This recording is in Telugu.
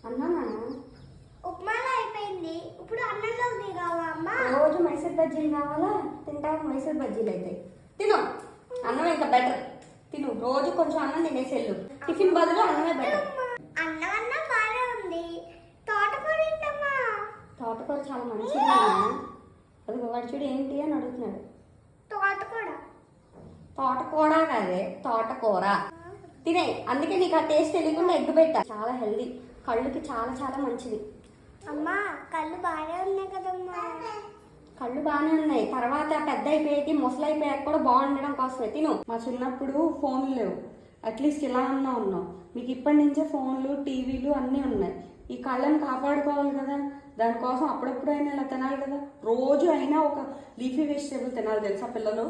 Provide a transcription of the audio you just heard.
అన్నమా ఉప్మాలో అయిపోయింది, ఇప్పుడు అన్నంలోకి దిగావా అమ్మా? రోజు మైసూర్ బజ్జీలు కావాలా? తింటావు మైసూర్ బజ్జీలు అయితే తిను. అన్నం ఇంకా బెటర్. తిను, రోజు కొంచెం అన్నం తినేసేళ్ళు. టిఫిన్ బదులు అన్నమే బెటర్. అన్నం బాగానే ఉంది. తోటకూర ఏంటమ్మా? తోటకూర చాలా మంచిది. అది వాడు చూడు ఏంటి అని అడుగుతున్నాడు. తోటకూర తోటకూర కాదే, తోటకూర తినే. అందుకే నీకు ఆ టేస్ట్ తెలియకుండా ఎగ్ పెట్టా. చాలా హెల్దీ, కళ్ళుకి చాలా చాలా మంచిది. అమ్మా కళ్ళు బాగానే ఉన్నాయి కదమ్మా? కళ్ళు బాగానే ఉన్నాయి. తర్వాత పెద్ద అయిపోయేది, ముసలి అయిపోయాక కూడా బాగుండడం కోసమే తిను. మా చిన్నప్పుడు ఫోన్లు లేవు, అట్లీస్ట్ ఇలా అన్నా ఉన్నాం. మీకు ఇప్పటి నుంచే ఫోన్లు, టీవీలు అన్నీ ఉన్నాయి. ఈ కళ్ళని కాపాడుకోవాలి కదా, దానికోసం అప్పుడప్పుడు అయినా ఇలా తినాలి కదా. రోజు అయినా ఒక లీఫీ వెజిటేబుల్ తినాలి తెలుసా పిల్లలు.